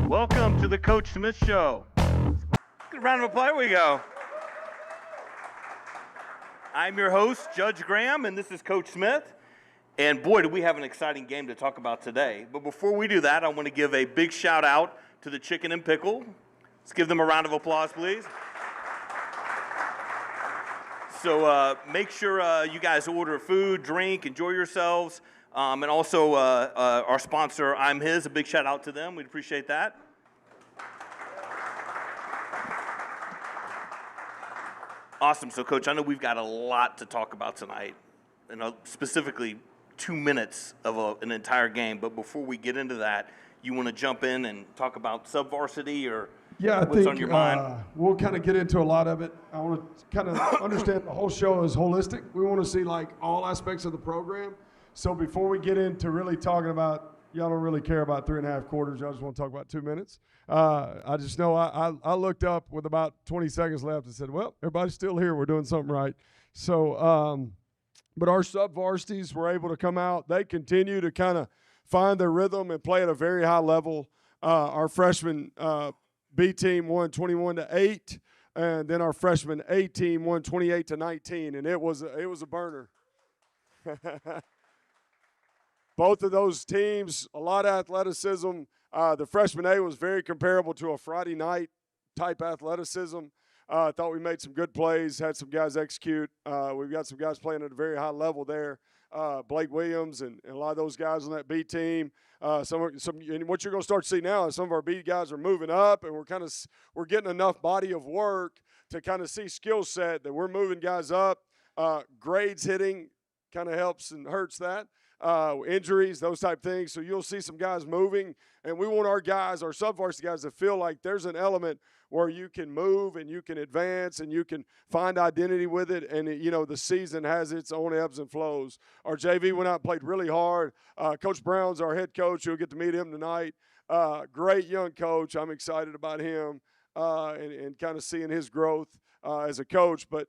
Welcome to the Coach Smith Show. Good round of applause. Here we go. I'm your host, Judge Graham, and this is Coach Smith. And boy, do we have an exciting game to talk about today. But before we do that, I want to give a big shout out to the Chicken and Pickle. Let's give them a round of applause, please. So make sure you guys order food, drink, enjoy yourselves. And also our sponsor, I'm His, a big shout out to them. We'd appreciate that. Awesome. So, Coach, I know we've got a lot to talk about tonight, specifically 2 minutes of an entire game. But before we get into that, you want to jump in and talk about sub-varsity or what's on your mind? We'll kind of get into a lot of it. I want to kind of understand the whole show is holistic. We want to see like all aspects of the program. So before we get into really talking about, y'all don't really care about 3.5 quarters. Y'all just want to talk about 2 minutes. I just know I looked up with about 20 seconds left and said, well, everybody's still here. We're doing something right. So, but our sub-varsities were able to come out. They continue to kind of find their rhythm and play at a very high level. Our freshman B team won 21-8, and then our freshman A team won 28-19, and it was a burner. Both of those teams, a lot of athleticism. The freshman A was very comparable to a Friday night type athleticism. I thought we made some good plays, had some guys execute. We've got some guys playing at a very high level there. Blake Williams and a lot of those guys on that B team. And what you're going to start to see now is some of our B guys are moving up, and we're getting enough body of work to kind of see skill set that we're moving guys up. Grades hitting kind of helps and hurts that. Injuries, those type things. So you'll see some guys moving, and we want our guys, our sub-varsity guys, to feel like there's an element where you can move and you can advance and you can find identity with it. And, the season has its own ebbs and flows. Our JV went out and played really hard. Coach Brown's our head coach. You'll get to meet him tonight. Great young coach. I'm excited about him and kind of seeing his growth as a coach. But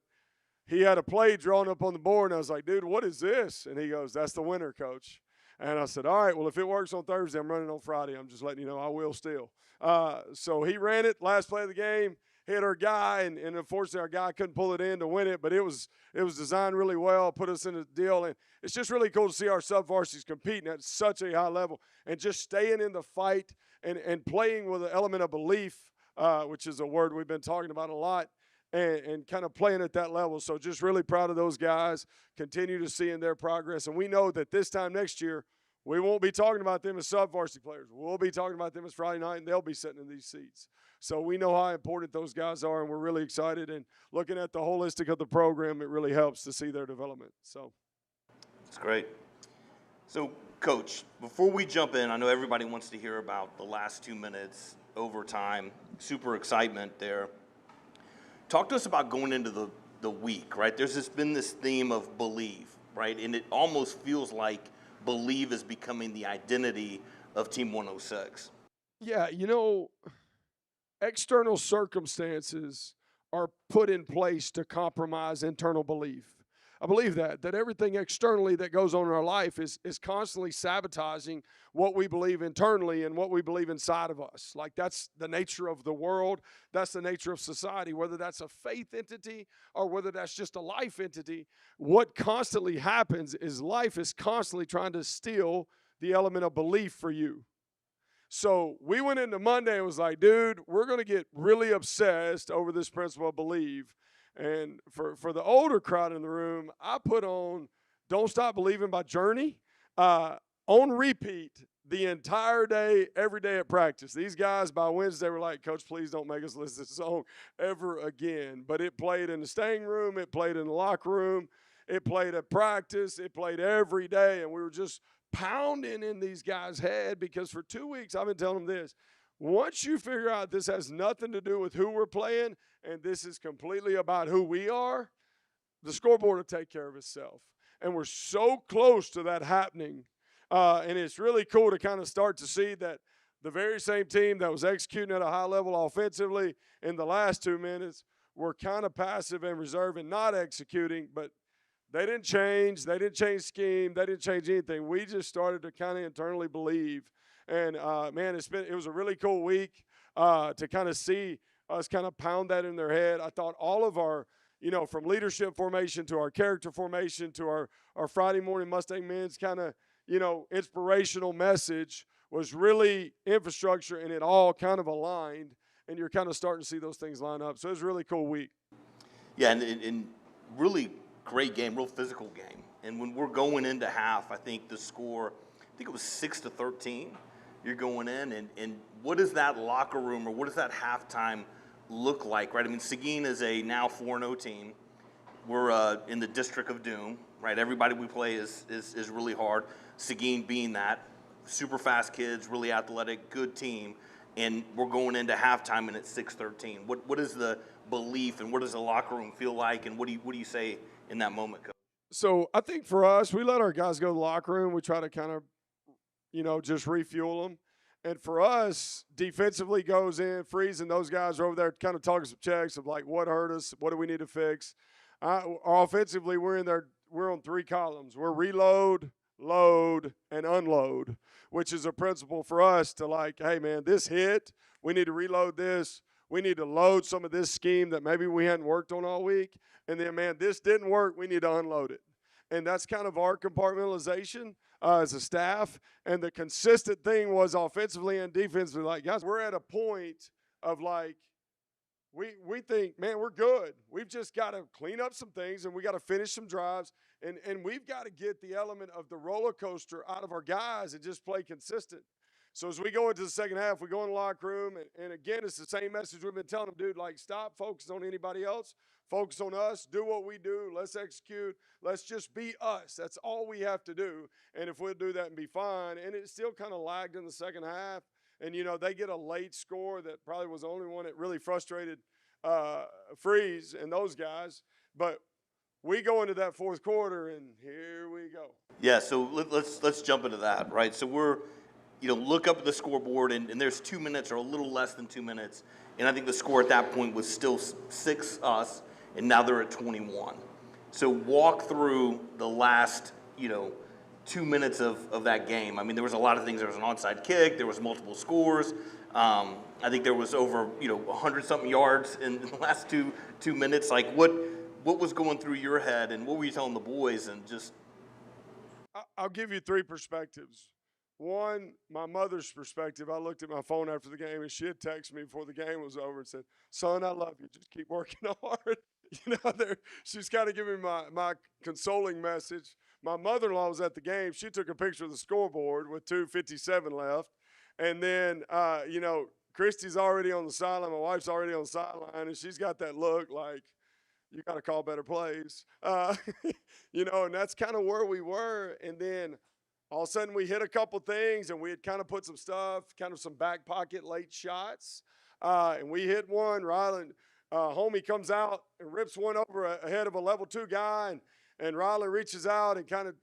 he had a play drawn up on the board, and I was like, dude, what is this? And he goes, that's the winner, coach. And I said, all right, well, if it works on Thursday, I'm running on Friday. I'm just letting you know I will still. So he ran it, last play of the game, hit our guy, and unfortunately our guy couldn't pull it in to win it, but it was designed really well, put us in a deal. And it's just really cool to see our sub-varsities competing at such a high level and just staying in the fight and playing with an element of belief, which is a word we've been talking about a lot. And kind of playing at that level. So just really proud of those guys, continue to see in their progress. And we know that this time next year, we won't be talking about them as sub-varsity players. We'll be talking about them as Friday night, and they'll be sitting in these seats. So we know how important those guys are, and we're really excited. And looking at the holistic of the program, it really helps to see their development. So that's great. So, Coach, before we jump in, I know everybody wants to hear about the last 2 minutes, overtime, super excitement there. Talk to us about going into the week, right? There's been this theme of believe, right? And it almost feels like believe is becoming the identity of Team 106. Yeah, external circumstances are put in place to compromise internal belief. I believe that everything externally that goes on in our life is constantly sabotaging what we believe internally and what we believe inside of us. Like that's the nature of the world. That's the nature of society, whether that's a faith entity or whether that's just a life entity. What constantly happens is life is constantly trying to steal the element of belief for you. So we went into Monday and was like, dude, we're going to get really obsessed over this principle of believe. And for the older crowd in the room, I put on Don't Stop Believing by Journey on repeat the entire day, every day at practice. These guys by Wednesday were like, Coach, please don't make us listen to this song ever again. But it played in the Stang room. It played in the locker room. It played at practice. It played every day. And we were just pounding in these guys' head because for 2 weeks I've been telling them this. Once you figure out this has nothing to do with who we're playing and this is completely about who we are, the scoreboard will take care of itself. And we're so close to that happening. And it's really cool to kind of start to see that the very same team that was executing at a high level offensively in the last 2 minutes were kind of passive and reserved and not executing, but They didn't change. They didn't change scheme. They didn't change anything. We just started to kind of internally believe. And man, it was a really cool week to kind of see us kind of pound that in their head. I thought all of our, from leadership formation to our character formation to our Friday morning Mustang men's kind of, inspirational message was really infrastructure, and it all kind of aligned. And you're kind of starting to see those things line up. So it was a really cool week. Yeah, and really great game, real physical game. And when we're going into half, I think the score, I think it was 6-13. You're going in, and what does that locker room or what does that halftime look like, right? I mean, Seguin is a now 4-0 team. We're in the District of Doom, right? Everybody we play is really hard. Seguin being that, super fast kids, really athletic, good team. And we're going into halftime and it's 6-13. What is the belief and what does the locker room feel like, and what do you say in that moment, Coach? So I think for us, we let our guys go to the locker room. We try to kind of, just refuel them. And for us, defensively goes in, freezing those guys are over there kind of talking some checks of like what hurt us, what do we need to fix. Offensively, we're in there. We're on 3 columns. We're reload, load, and unload, which is a principle for us to like, hey, man, this hit, we need to reload this. We need to load some of this scheme that maybe we hadn't worked on all week. And then, man, this didn't work. We need to unload it. And that's kind of our compartmentalization as a staff. And the consistent thing was offensively and defensively, like, guys, we're at a point of like, we think, man, we're good. We've just got to clean up some things and we got to finish some drives. And we've got to get the element of the roller coaster out of our guys and just play consistent. So as we go into the second half, we go in the locker room, and again, it's the same message we've been telling them, dude, like, stop focusing on anybody else. Focus on us. Do what we do. Let's execute. Let's just be us. That's all we have to do. And if we'll do that and be fine, and it still kind of lagged in the second half, and, they get a late score that probably was the only one that really frustrated Freeze and those guys. But we go into that fourth quarter, and here we go. Yeah, so let's jump into that, right? So we're – look up at the scoreboard, and there's 2 minutes or a little less than 2 minutes. And I think the score at that point was still 6 us, and now they're at 21. So walk through the last, 2 minutes of that game. I mean, there was a lot of things. There was an onside kick. There was multiple scores. I think there was over, 100-something yards in the last two minutes. Like, what was going through your head, and what were you telling the boys? And just – I'll give you 3 perspectives. One, my mother's perspective. I looked at my phone after the game, and she had texted me before the game was over and said, son, I love you. Just keep working hard. She's kind of giving me my consoling message. My mother-in-law was at the game. She took a picture of the scoreboard with 2:57 left. And then, Christy's already on the sideline. My wife's already on the sideline, and she's got that look like, you got to call better plays. And that's kind of where we were. And then all of a sudden, we hit a couple things, and we had kind of put some stuff, kind of some back pocket late shots. And we hit one. Ryland, homie comes out and rips one over ahead of a level 2 guy. And Ryland reaches out and kind of,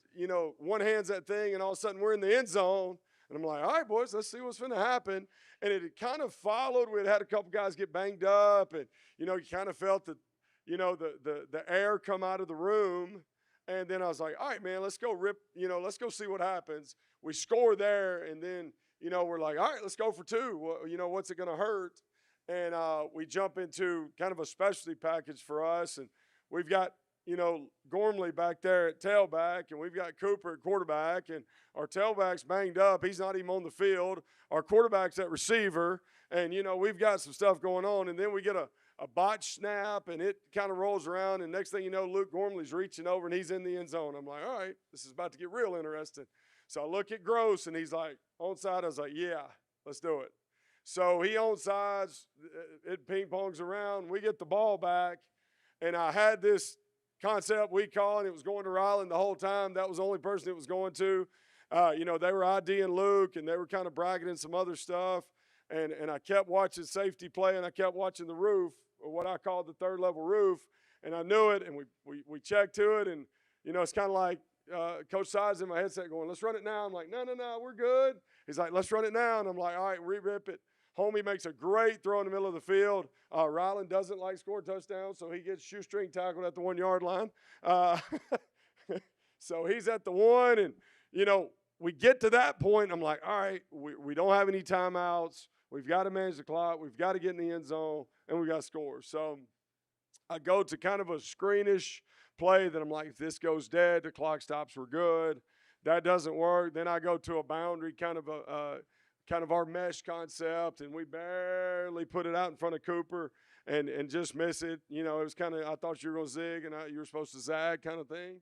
one hands that thing. And all of a sudden, we're in the end zone. And I'm like, all right, boys, let's see what's going to happen. And it had kind of followed. We had a couple guys get banged up. And, you kind of felt the air come out of the room. And then I was like, all right, man, let's go let's go see what happens. We score there, and then, we're like, all right, let's go for 2. Well, what's it going to hurt? And we jump into kind of a specialty package for us, and we've got, Gormley back there at tailback, and we've got Cooper at quarterback, and our tailback's banged up. He's not even on the field. Our quarterback's at receiver, and, we've got some stuff going on, and then we get a botch snap, and it kind of rolls around, and next thing you know, Luke Gormley's reaching over, and he's in the end zone. I'm like, all right, this is about to get real interesting. So I look at Gross, and he's like, onside. I was like, yeah, let's do it. So he onsides, it ping-pongs around. We get the ball back, and I had this concept we call, and it was going to Ryland the whole time. That was the only person it was going to. They were IDing Luke, and they were kind of bragging in some other stuff. And I kept watching safety play, and I kept watching the roof, or what I call the third level roof, and I knew it, and we checked to it, and, it's kind of like Coach Sides in my headset going, let's run it now. I'm like, no, we're good. He's like, let's run it now, and I'm like, all right, re-rip it. Homie makes a great throw in the middle of the field. Ryland doesn't like score touchdowns, so he gets shoestring tackled at the 1-yard line. So he's at the 1, and, we get to that point. I'm like, all right, we don't have any timeouts. We've got to manage the clock. We've got to get in the end zone, and we got to score. So I go to kind of a screenish play that I'm like, if this goes dead, the clock stops, we're good. That doesn't work. Then I go to a boundary, kind of our mesh concept, and we barely put it out in front of Cooper and just miss it. It was kind of, I thought you were going to zig and you were supposed to zag kind of thing.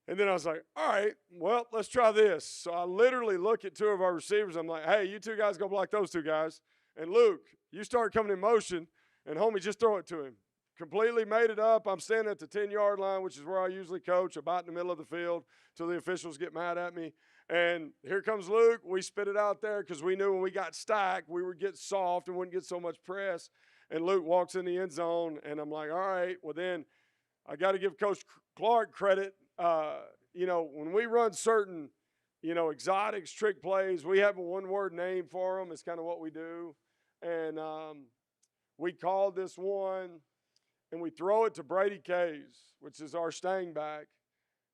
And then I was like, all right, well, let's try this. So I literally look at two of our receivers. I'm like, hey, you two guys go block those two guys. And Luke, you start coming in motion, and homie, just throw it to him. Completely made it up. I'm standing at the 10-yard line, which is where I usually coach, about in the middle of the field till the officials get mad at me. And here comes Luke. We spit it out there because we knew when we got stacked, we would get soft and wouldn't get so much press. And Luke walks in the end zone, and I'm like, all right, well then I got to give Coach Clark credit. When we run certain, exotics, trick plays, we have a one-word name for them. It's kind of what we do. And we called this one, and we throw it to Brady Kays, which is our Stang back.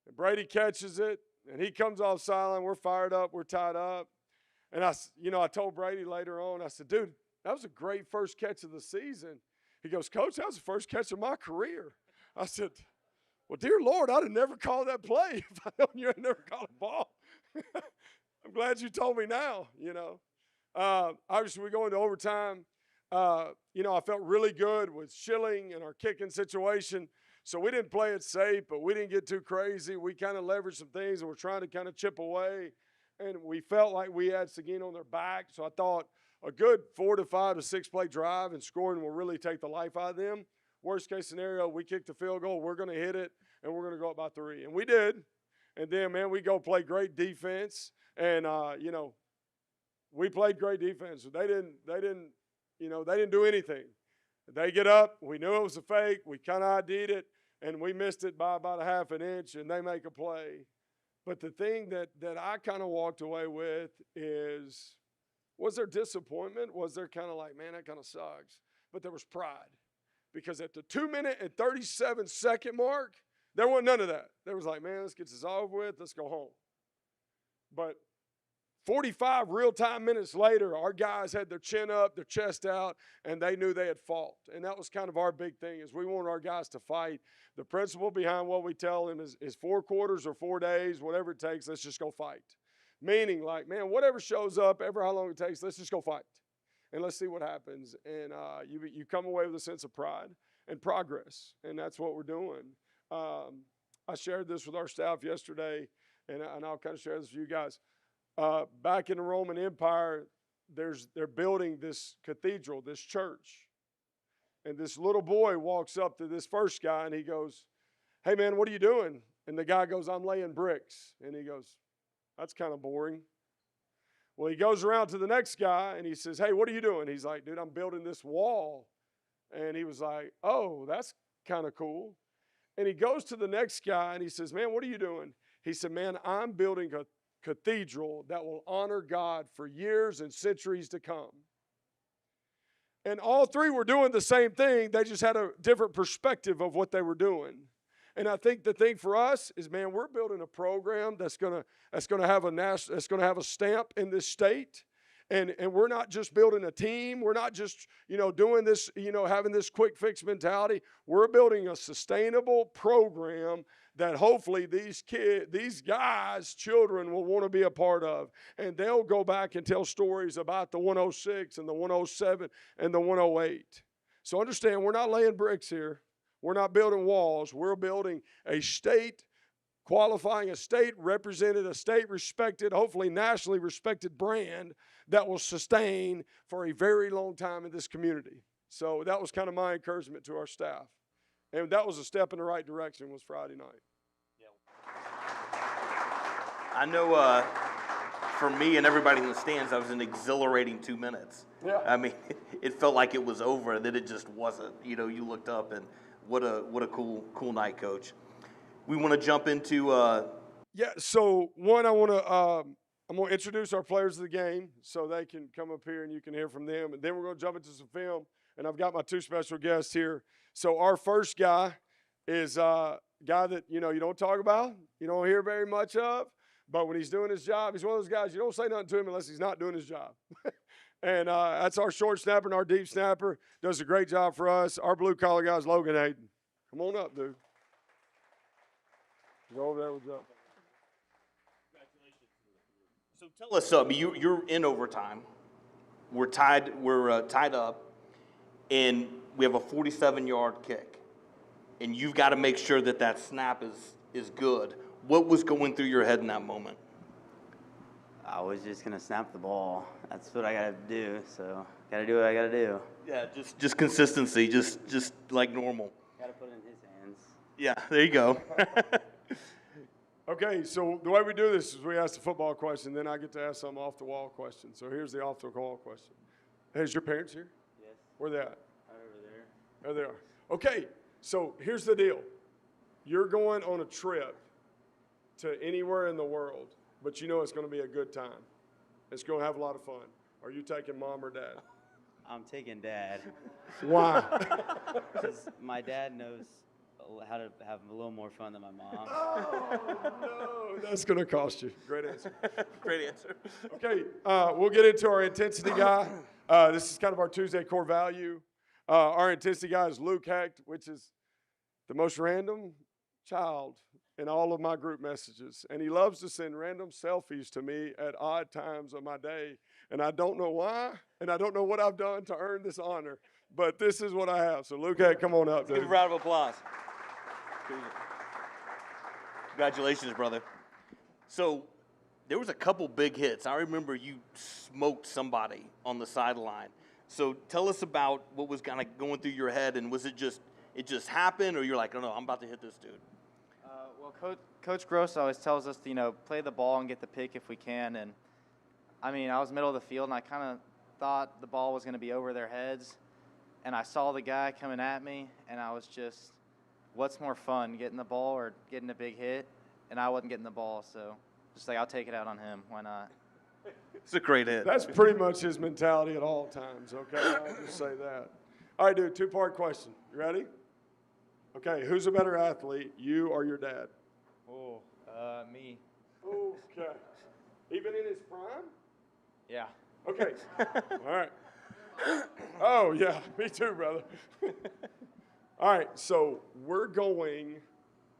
And Brady catches it, and he comes off sideline. We're fired up. We're tied up. And I told Brady later on, I said, dude, that was a great first catch of the season. He goes, Coach, that was the first catch of my career. I said, well, dear Lord, I'd have never called that play if I'd known you had never caught a ball. I'm glad you told me now, Obviously, we go into overtime. I felt really good with Schilling and our kicking situation. So we didn't play it safe, but we didn't get too crazy. We kind of leveraged some things, and we're trying to kind of chip away. And we felt like we had Seguin on their back. So I thought a good 4 to 5 to 6 play drive and scoring will really take the life out of them. Worst case scenario, we kick the field goal, we're going to hit it, and we're going to go up by 3. And we did. And then, man, we go play great defense. And, we played great defense. They didn't do anything. They get up. We knew it was a fake. We kind of ID'd it, and we missed it by about a half an inch, and they make a play. But the thing that I kind of walked away with is, was there disappointment? Was there kind of like, man, that kind of sucks? But there was pride. Because at the 2-minute and 37-second mark, there wasn't none of that. There was like, man, let's get this over with. Let's go home. But 45 real-time minutes later, our guys had their chin up, their chest out, and they knew they had fought. And that was kind of our big thing, is we want our guys to fight. The principle behind what we tell them is 4 quarters or 4 days, whatever it takes, let's just go fight. Meaning, like, man, whatever shows up, ever how long it takes, let's just go fight. And let's see what happens. And you come away with a sense of pride and progress, and that's what we're doing. I shared this with our staff yesterday, and I'll kind of share this with you guys. Back in the Roman Empire, they're building this cathedral, this church. And this little boy walks up to this first guy, and he goes, hey, man, what are you doing? And the guy goes, I'm laying bricks. And he goes, that's kind of boring. Well, he goes around to the next guy, and he says, hey, what are you doing? He's like, dude, I'm building this wall. And he was like, oh, that's kind of cool. And he goes to the next guy, and he says, man, what are you doing? He said, man, I'm building a cathedral that will honor God for years and centuries to come. And all three were doing the same thing. They just had a different perspective of what they were doing. And I think the thing for us is, man, we're building a program that's gonna have a stamp in this state. And we're not just building a team. We're not just, doing this, having this quick fix mentality. We're building a sustainable program that hopefully these guys, children will want to be a part of. And they'll go back and tell stories about the 106 and the 107 and the 108. So understand, we're not laying bricks here. We're not building walls. We're building a state qualifying, a state represented, a state respected, hopefully nationally respected brand that will sustain for a very long time in this community. So that was kind of my encouragement to our staff. And that was a step in the right direction, was Friday night. I know for me and everybody in the stands, that was an exhilarating 2 minutes. Yeah. I mean, it felt like it was over, and then it just wasn't. You looked up, and what a cool night, Coach. We want to jump into. So one, I'm going to introduce our players of the game so they can come up here and you can hear from them, and then we're going to jump into some film. And I've got my 2 special guests here. So our first guy is guy that, you don't talk about, you don't hear very much of, but when he's doing his job, he's one of those guys, you don't say nothing to him unless he's not doing his job. And that's our short snapper and our deep snapper. Does a great job for us. Our blue-collar guy is Logan Hayden. Come on up, dude. Go over there with Joe. So tell us something. You're in overtime. We're tied up, and we have a 47-yard kick. And you've got to make sure that snap is good. What was going through your head in that moment? I was just going to snap the ball. That's what I got to do, so got to do what I got to do. Yeah, just consistency, just like normal. Got to put it in his hands. Yeah, there you go. Okay, so the way we do this is we ask the football question, then I get to ask some off-the-wall question. So here's the off-the-wall question. Hey, is your parents here? Yes. Where they at? Right over there. There they are. Okay, so here's the deal. You're going on a trip to anywhere in the world, but you know it's going to be a good time. It's going to have a lot of fun. Are you taking mom or dad? I'm taking Dad. Why? Because my dad knows how to have a little more fun than my mom. Oh, no, that's going to cost you. Great answer. Great answer. Okay, we'll get into our intensity guy. This is kind of our Tuesday core value. Our intensity guy is Luke Hecht, which is the most random child in all of my group messages. And he loves to send random selfies to me at odd times of my day. And I don't know why, and I don't know what I've done to earn this honor, but this is what I have. So Luke Hecht, come on up, dude. Give a round of applause. Congratulations, brother. So there was a couple big hits. I remember you smoked somebody on the sideline. So tell us about what was kind of going through your head, and was it just happened, or you're like, oh no, I'm about to hit this dude? Well, Coach Gross always tells us to, play the ball and get the pick if we can. And, I was middle of the field, and I kind of thought the ball was going to be over their heads. And I saw the guy coming at me, and I was just, what's more fun, getting the ball or getting a big hit? And I wasn't getting the ball, so just like, I'll take it out on him. Why not? It's a great hit. That's pretty much his mentality at all times, okay? I'll just say that. All right, dude, two-part question. You ready? Okay, who's a better athlete, you or your dad? Oh, me. Okay. Even in his prime? Yeah. Okay. All right. Oh, yeah, me too, brother. All right, so we're going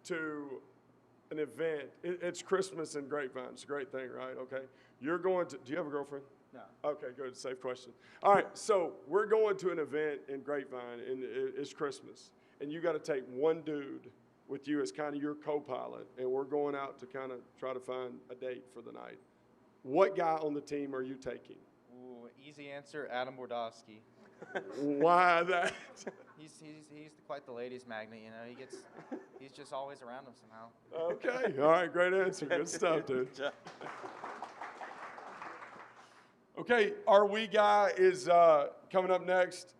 to an event. It's Christmas in Grapevine. It's a great thing, right? Okay. You're going to, do you have a girlfriend? No. Okay, good. Safe question. All right, so we're going to an event in Grapevine, and it's Christmas. And you got to take one dude with you as kind of your co-pilot, and we're going out to kind of try to find a date for the night. What guy on the team are you taking? Ooh, easy answer, Adam Bordowski. Why that? He's quite the ladies' magnet, he's just always around them somehow. Okay, all right, great answer. Good stuff, dude. Okay, our we guy is coming up next.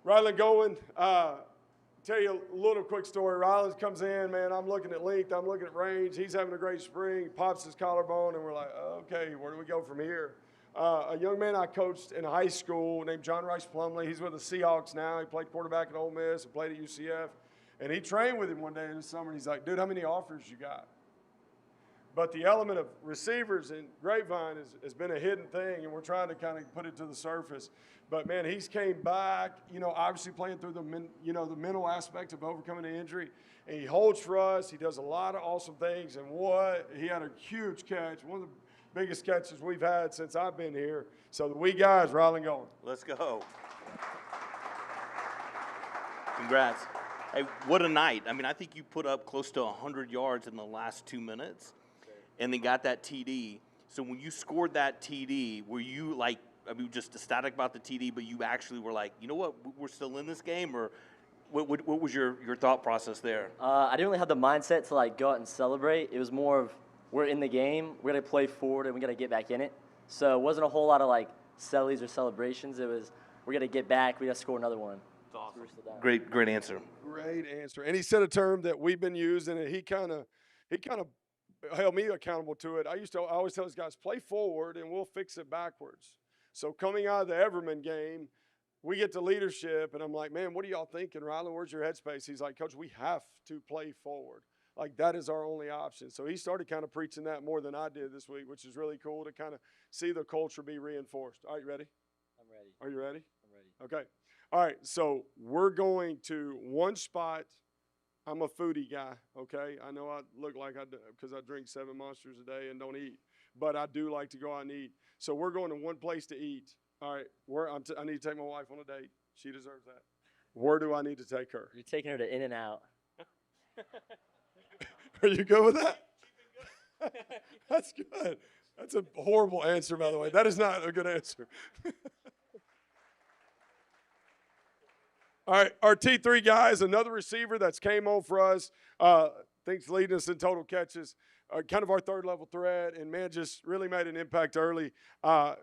Rylan Gowen, tell you a little quick story. Rylan comes in, man, I'm looking at length, I'm looking at range. He's having a great spring, pops his collarbone, and we're like, okay, where do we go from here? A young man I coached in high school named John Rice Plumley. He's with the Seahawks now. He played quarterback at Ole Miss and played at UCF. And he trained with him one day in the summer, and he's like, dude, how many offers you got? But the element of receivers in Grapevine has been a hidden thing, and we're trying to kind of put it to the surface. But, man, he's came back, obviously playing through the mental aspect of overcoming the injury. And he holds for us. He does a lot of awesome things. And he had a huge catch, one of the biggest catches we've had since I've been here. So the we guys, Rylan Gowen. Let's go. Congrats. Hey, what a night. I think you put up close to 100 yards in the last 2 minutes and then got that TD. So when you scored that TD, were you just ecstatic about the TD, but you actually were like, you know what, we're still in this game? Or what was your thought process there? I didn't really have the mindset to go out and celebrate. It was more of, we're in the game, we're going to play forward, and we got to get back in it. So it wasn't a whole lot of sellies or celebrations. It was, we're going to get back, we got to score another one. That's awesome. Great answer. Great answer. And he said a term that we've been using, and he kind of held me accountable to it. I always tell these guys, play forward, and we'll fix it backwards. So coming out of the Everman game, we get to leadership, and I'm like, man, what are y'all thinking, Rylan? Where's your headspace? He's like, Coach, we have to play forward. Like, that is our only option. So he started kind of preaching that more than I did this week, which is really cool to kind of see the culture be reinforced. All right, you ready? I'm ready. Are you ready? I'm ready. Okay. All right, so we're going to one spot. I'm a foodie guy, okay? I know I look like I do because I drink 7 Monsters a day and don't eat, but I do like to go out and eat. So we're going to one place to eat. All right, I need to take my wife on a date. She deserves that. Where do I need to take her? You're taking her to In-N-Out. Are you good with that? That's good. That's a horrible answer, by the way. That is not a good answer. All right, our T3 guy is another receiver that's came on for us. Thinks leading us in total catches. Kind of our third-level threat, and, man, just really made an impact early.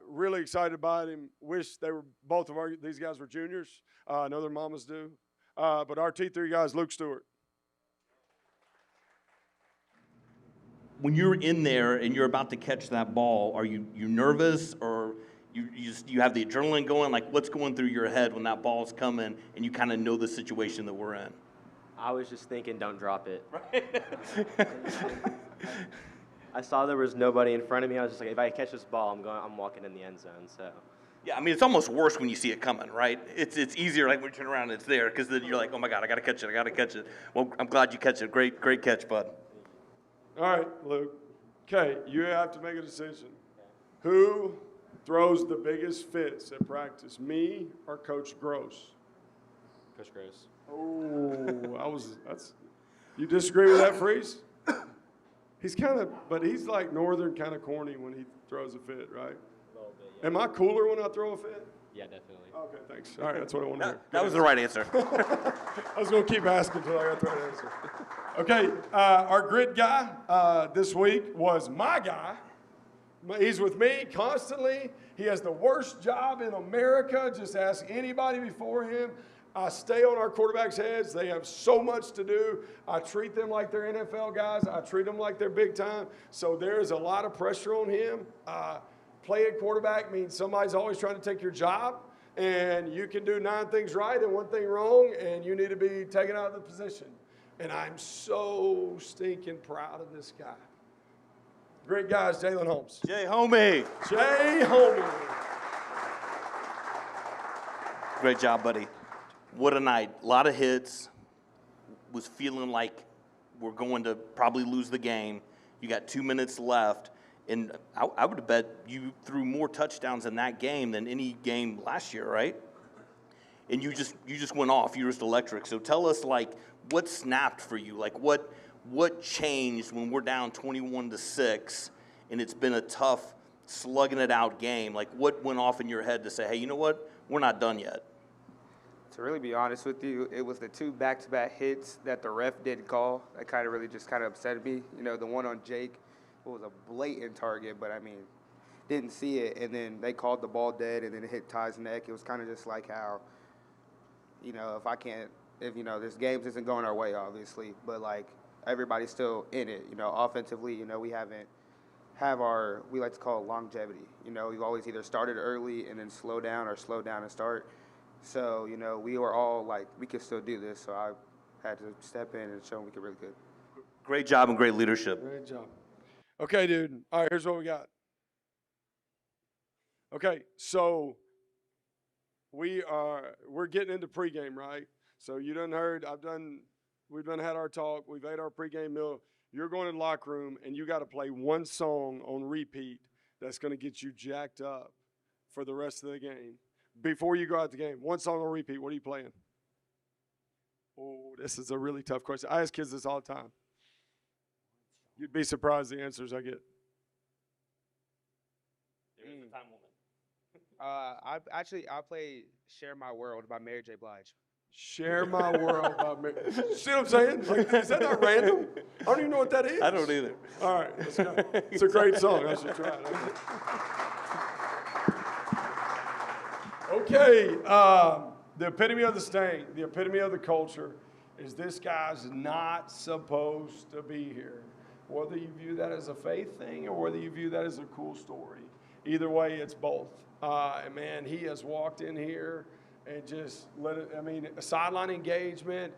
Really excited about him. Wish they were these guys were juniors. I know their mamas do. But our T3 guy is Luke Stewart. When you're in there and you're about to catch that ball, are you nervous, or you have the adrenaline going? Like, what's going through your head when that ball's coming and you kind of know the situation that we're in? I was just thinking, don't drop it. Right. I saw there was nobody in front of me. I was just like, if I catch this ball, I'm walking in the end zone. So. Yeah, I mean, it's almost worse when you see it coming, right? It's easier like when you turn around and it's there, because then you're like, oh my God, I got to catch it. Well, I'm glad you catch it. Great catch, bud. All right, Luke. Okay, you have to make a decision. Who throws the biggest fits at practice, me or Coach Gross? Coach Gross. Oh, you disagree with that, Freeze? But he's like northern kind of corny when he throws a fit, right? A little bit, yeah. Am I cooler when I throw a fit? Yeah, definitely. Okay, thanks. All right, that's what I want to hear. That was the right answer. I was going to keep asking until I got the right answer. Okay, our grid guy this week was my guy. He's with me constantly. He has the worst job in America. Just ask anybody before him. I stay on our quarterbacks' heads. They have so much to do. I treat them like they're NFL guys. I treat them like they're big time. So there is a lot of pressure on him. Playing quarterback means somebody's always trying to take your job, and you can do 9 things right and 1 thing wrong, and you need to be taken out of the position. And I'm so stinking proud of this guy. Great guys, Jalen Holmes. Jay Homie. Jay Homie. Great job, buddy. What a night. A lot of hits. Was feeling like we're going to probably lose the game. You got 2 minutes left. And I would have bet you threw more touchdowns in that game than any game last year, right? And you just went off. You were just electric. So tell us, like, what snapped for you? Like, what changed when we're down 21-6 and it's been a tough, slugging it out game? Like, what went off in your head to say, hey, you know what? We're not done yet. To really be honest with you, it was the 2 back-to-back hits that the ref didn't call that kind of really just kind of upset me. You know, the one on Jake was a blatant target, but I mean, didn't see it, and then they called the ball dead, and then it hit Ty's neck. It was kind of just like how, you know, if you know, this game isn't going our way, obviously, but like everybody's still in it. You know, offensively, you know, we like to call it longevity. You know, we've always either started early and then slow down or slow down and start. So, you know, we were all like, we could still do this. So I had to step in and show them we could really good. Great job and great leadership. Great job. Okay, dude. All right, here's what we got. Okay, so we're getting into pregame, right? So you done heard, we've done had our talk, we've ate our pregame meal. You're going in the locker room, and you got to play one song on repeat that's going to get you jacked up for the rest of the game. Before you go out the game, one song on repeat, what are you playing? Oh, this is a really tough question. I ask kids this all the time. You'd be surprised the answers I get. There's the time limit. I play "Share My World" by Mary J. Blige. Share My World by Mary. See what I'm saying? Like, is that not random? I don't even know what that is. I don't either. All right, let's go. It's a great song. I should try it. Okay, the epitome of the Stang, the epitome of the culture, is this guy's not supposed to be here. Whether you view that as a faith thing or whether you view that as a cool story. Either way, it's both. And man, he has walked in here and just let it. I mean, sideline engagement,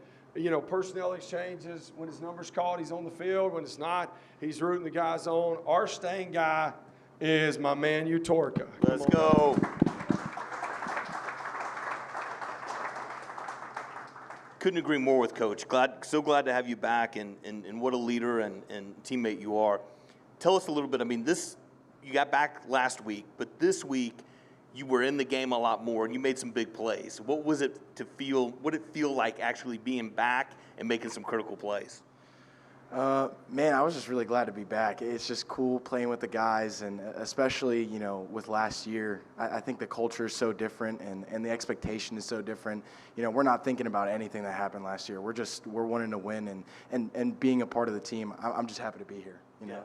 personnel exchanges. When his number's called, he's on the field. When it's not, he's rooting the guys on. Our Stang guy is my man, Utorka. Let's go. Couldn't agree more with Coach. So glad to have you back, and what a leader and teammate you are. Tell us a little bit. I mean, you got back last week, but this week you were in the game a lot more, and you made some big plays. What was it to feel? What did it feel like actually being back and making some critical plays? Man, I was just really glad to be back. It's just cool playing with the guys, and especially, with last year, I think the culture is so different, and the expectation is so different. We're not thinking about anything that happened last year. We're wanting to win, and being a part of the team. I'm just happy to be here. Yeah.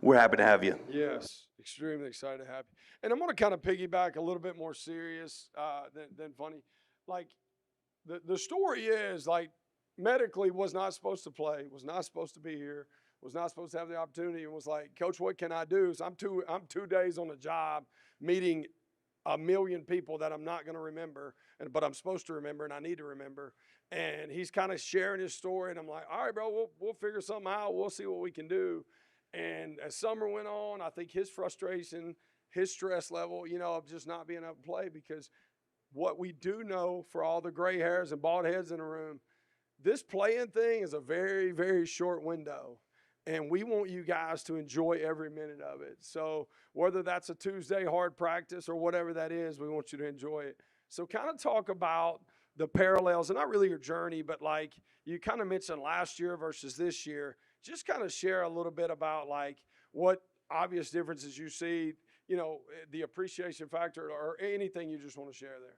We're happy to have you. Yes, extremely excited to have you. And I'm going to kind of piggyback a little bit more serious than funny. Like, the story is, like, medically was not supposed to play, was not supposed to be here, was not supposed to have the opportunity, and was like, Coach, what can I do? So I'm 2 days on the job meeting a million people that I'm not going to remember, but I'm supposed to remember and I need to remember. And he's kind of sharing his story, and I'm like, all right, bro, we'll figure something out. We'll see what we can do. And as summer went on, I think his frustration, his stress level, of just not being able to play, because what we do know for all the gray hairs and bald heads in the room, this playing thing is a very, very short window, and we want you guys to enjoy every minute of it. So whether that's a Tuesday hard practice or whatever that is, we want you to enjoy it. So kind of talk about the parallels, and not really your journey, but like you kind of mentioned last year versus this year. Just kind of share a little bit about like what obvious differences you see, the appreciation factor, or anything you just want to share there.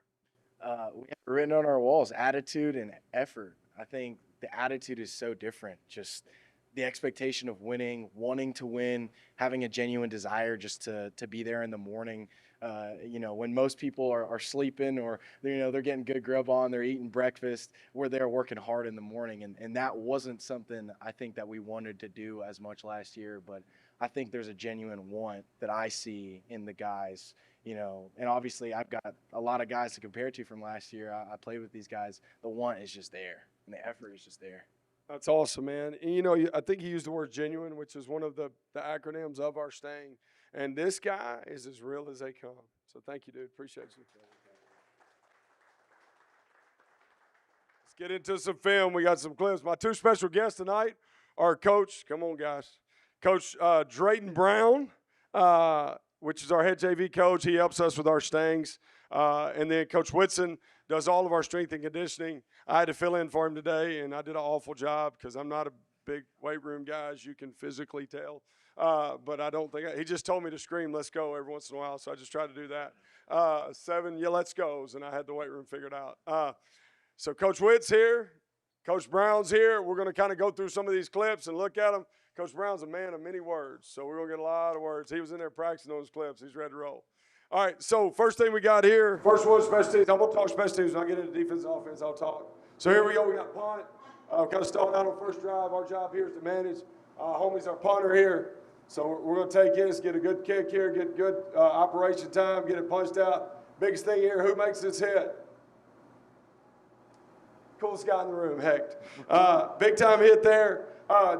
We have written on our walls attitude and effort. I think the attitude is so different. Just the expectation of winning, wanting to win, having a genuine desire just to be there in the morning. When most people are sleeping, or they're getting good grub on, they're eating breakfast, we're there working hard in the morning. And that wasn't something I think that we wanted to do as much last year, but I think there's a genuine want that I see in the guys. And obviously I've got a lot of guys to compare to from last year. I played with these guys. The want is just there, and the effort is just there. That's awesome, man. And, I think he used the word genuine, which is one of the acronyms of our Stang. And this guy is as real as they come. So thank you, dude. Appreciate you. Let's get into some film. We got some clips. My two special guests tonight are Coach, come on, guys, Coach Drayton Brown, which is our head JV coach. He helps us with our Stangs. And then Coach Whitson does all of our strength and conditioning. I had to fill in for him today, and I did an awful job because I'm not a big weight room guy, as you can physically tell. But I don't think – he just told me to scream, let's go, every once in a while, so I just tried to do that. 7 let's goes, and I had the weight room figured out. So Coach Witt's here. Coach Brown's here. We're going to kind of go through some of these clips and look at them. Coach Brown's a man of many words, so we're going to get a lot of words. He was in there practicing those clips. He's ready to roll. All right, so first thing we got here, first one, special teams. I'm going to talk special teams. When I get into defense and offense, I'll talk. So here we go. We got punt. Kind of starting out on first drive. Our job here is to manage. Homie's our punter here. So we're going to take this, get a good kick here, get good operation time, get it punched out. Biggest thing here, who makes this hit? Coolest guy in the room, Hecht. Big time hit there.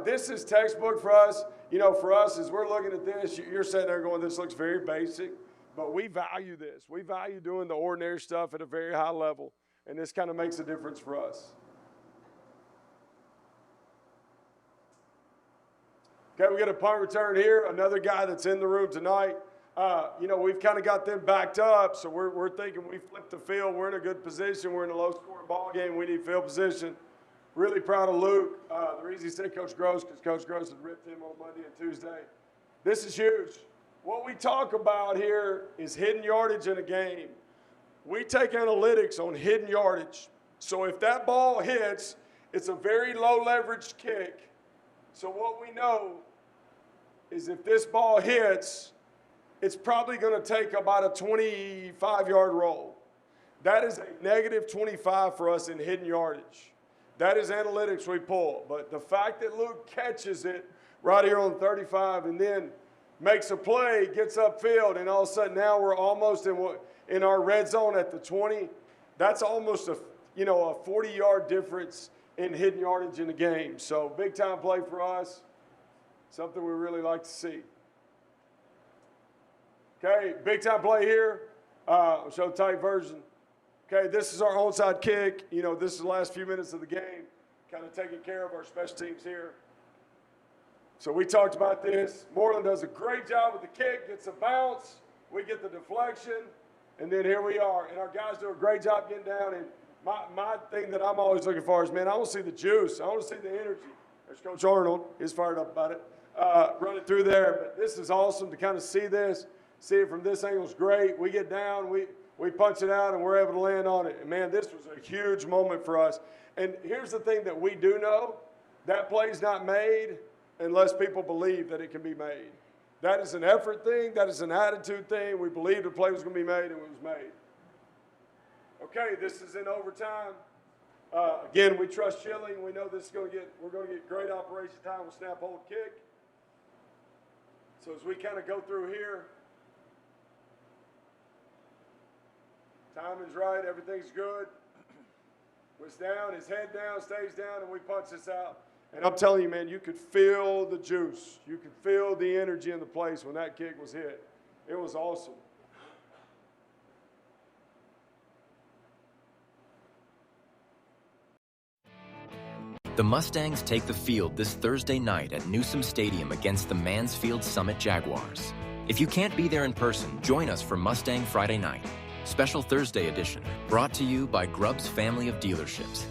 This is textbook for us. For us, as we're looking at this, you're sitting there going, this looks very basic. But we value this. We value doing the ordinary stuff at a very high level. And this kind of makes a difference for us. Okay, we got a punt return here. Another guy that's in the room tonight. We've kind of got them backed up, so we're thinking we flip the field. We're in a good position. We're in a low-scoring ball game. We need field position. Really proud of Luke. The reason he said Coach Gross, because Coach Gross had ripped him on Monday and Tuesday. This is huge. What we talk about here is hidden yardage in a game. We take analytics on hidden yardage. So if that ball hits, it's a very low-leverage kick. So what we know is if this ball hits, it's probably going to take about a 25-yard roll. That is a negative 25 for us in hidden yardage. That is analytics we pull. But the fact that Luke catches it right here on 35 and then makes a play, gets upfield, and all of a sudden now we're almost in our red zone at the 20. that's almost a 40-yard difference in hidden yardage in the game. So big time play for us, something we really like to see. Okay, big time play here. I'll show the tight version. Okay, this is our onside kick. This is the last few minutes of the game, kind of taking care of our special teams here. So we talked about this. Moreland does a great job with the kick, gets a bounce. We get the deflection, and then here we are. And our guys do a great job getting down. And my thing that I'm always looking for is, man, I want to see the juice. I want to see the energy. There's Coach Arnold. He's fired up about it. Running through there. But this is awesome to kind of see this. See it from this angle is great. We get down, we punch it out, and we're able to land on it. And, man, this was a huge moment for us. And here's the thing that we do know. That play's not made unless people believe that it can be made. That is an effort thing. That is an attitude thing. We believed the play was going to be made, and it was made. Okay, this is in overtime. Again, we trust Schilling. We know this is we're going to get great operation time with snap, hold, kick. So as we kind of go through here, timing's right, everything's good. Was down, his head down, stays down, and we punch this out. And I'm telling you, man, you could feel the juice. You could feel the energy in the place when that kick was hit. It was awesome. The Mustangs take the field this Thursday night at Newsom Stadium against the Mansfield Summit Jaguars. If you can't be there in person, join us for Mustang Friday Night. Special Thursday edition, brought to you by Grubb's family of dealerships.